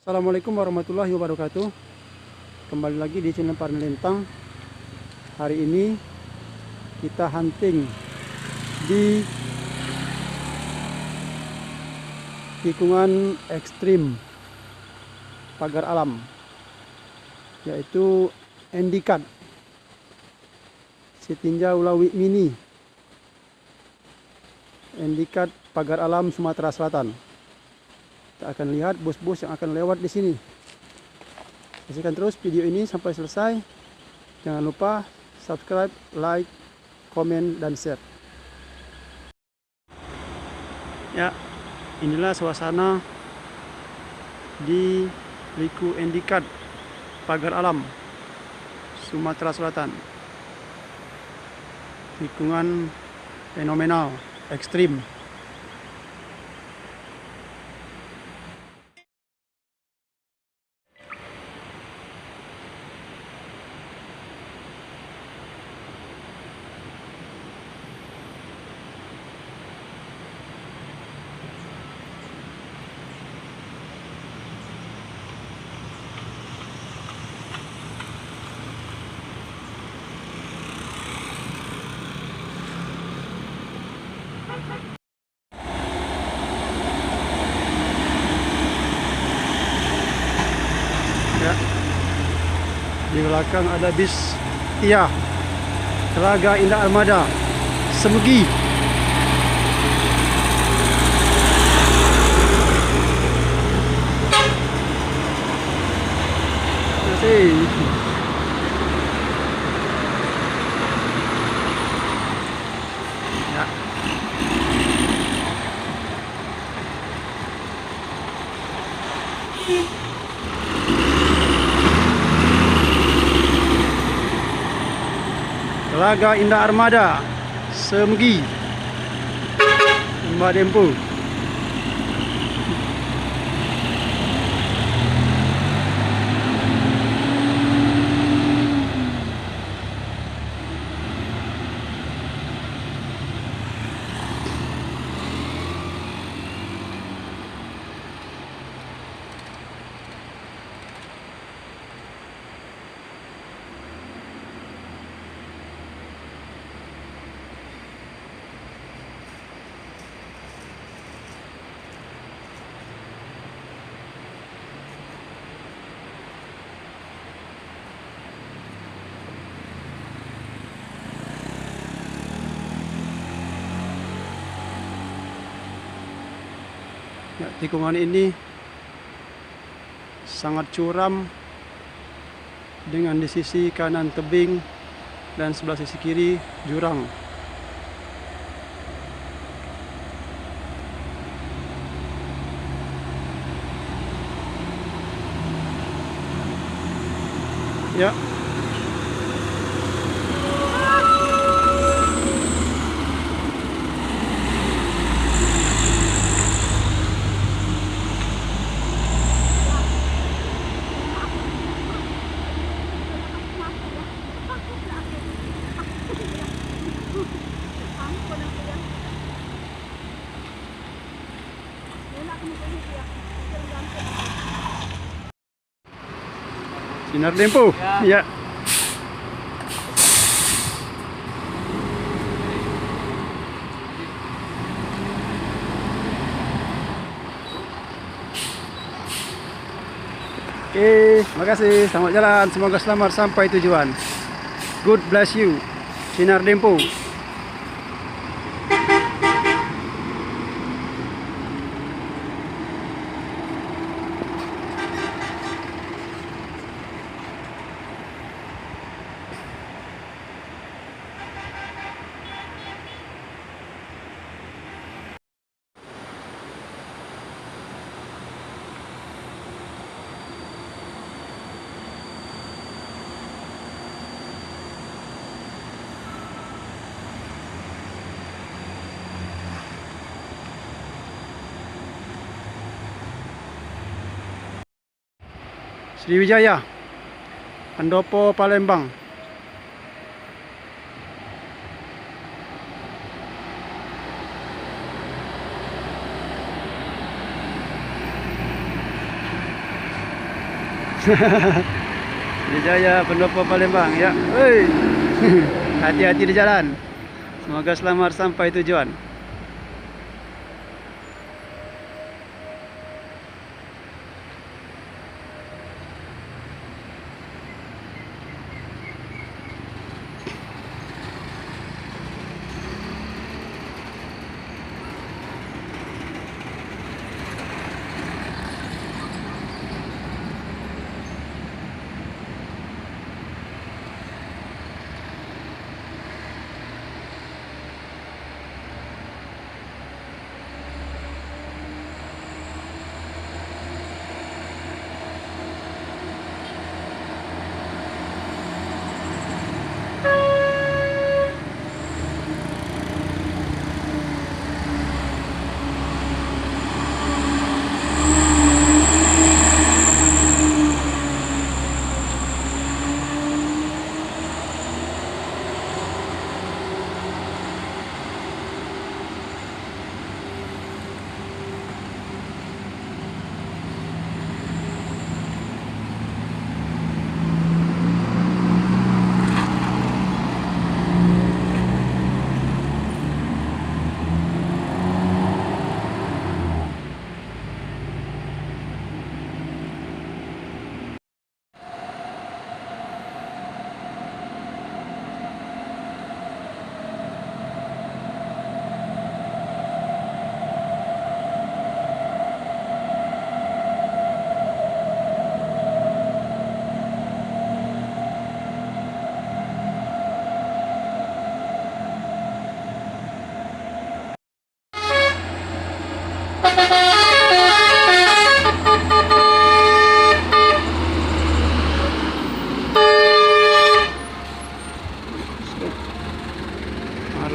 Assalamualaikum warahmatullahi wabarakatuh. Kembali lagi di channel Parmi Lintang. Hari ini kita hunting di tikungan ekstrim pagar alam, yaitu Endikat Sitinja Ulawi Mini, Endikat pagar alam Sumatera Selatan. Kita akan lihat bus-bus yang akan lewat di sini. Saksikan terus video ini sampai selesai. Jangan lupa subscribe, like, komen, dan share. Ya, inilah suasana di Liku Endikat pagar alam Sumatera Selatan. Tikungan fenomenal, ekstrim. Ya, di belakang ada bis Tia Telaga Indah Armada Semegi. Ya. Telaga Indah Armada Semegi, Mbak Dempo. Ya, tikungan ini sangat curam dengan di sisi kanan tebing dan sebelah sisi kiri jurang. Ya. Sinar Dempo. Ya. Oke, makasih. Selamat jalan. Semoga selamat sampai tujuan. God bless you. Sinar Dempo. Sriwijaya, Pendopo, Palembang. Wijaya Pendopo Palembang ya. Hei. Hati-hati di jalan. Semoga selamat sampai tujuan.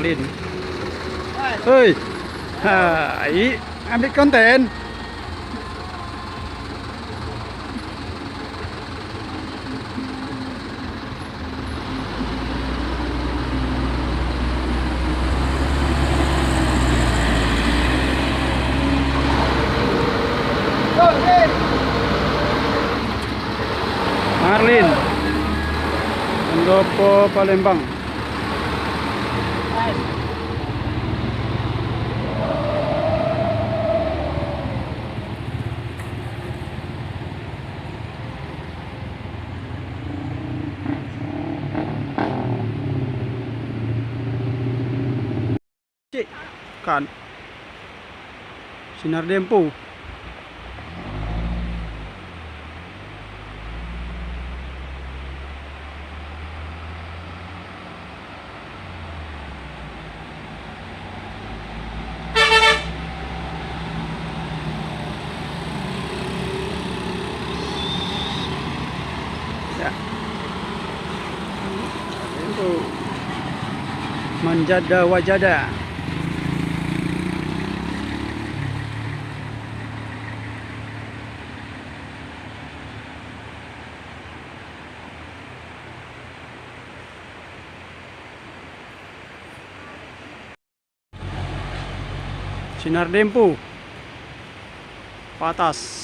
Marlin. Hei. Hai, ambil konten. Marlin. Pendopo Palembang. Kan Sinar Dempo. Ya. Dempo. Manjada wajada. Sinar Dempo patas.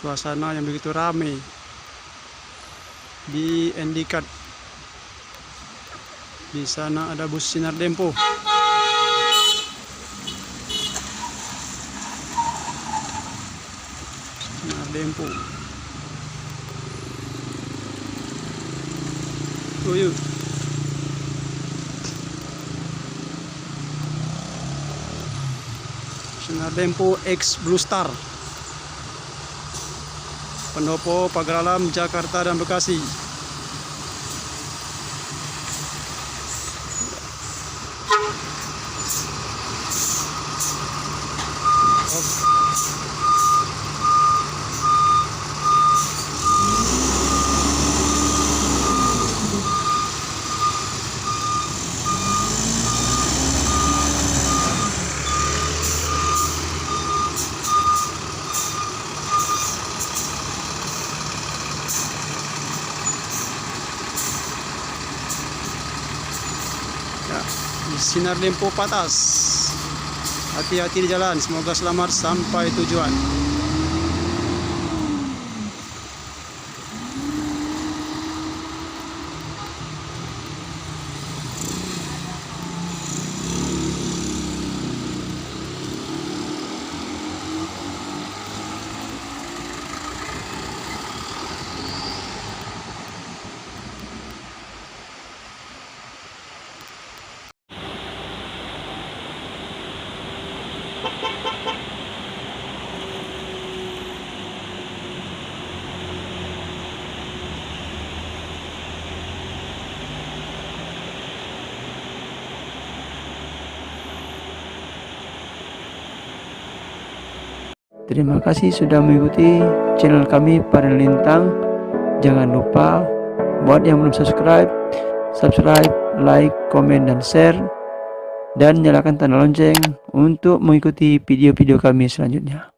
Suasana yang begitu ramai di Endikat. Di sana ada bus Sinar Dempo. Sinar Dempo. Yuk. Sinar Sinar Dempo X Blue Star. Pendopo pagar alam Jakarta dan Bekasi. Ya, Sinar Dempo Patas. Hati-hati di jalan, semoga selamat sampai tujuan. Terima kasih sudah mengikuti channel kami Panel Lintang. Jangan lupa buat yang belum subscribe, like, komen, dan share, dan nyalakan tanda lonceng untuk mengikuti video-video kami selanjutnya.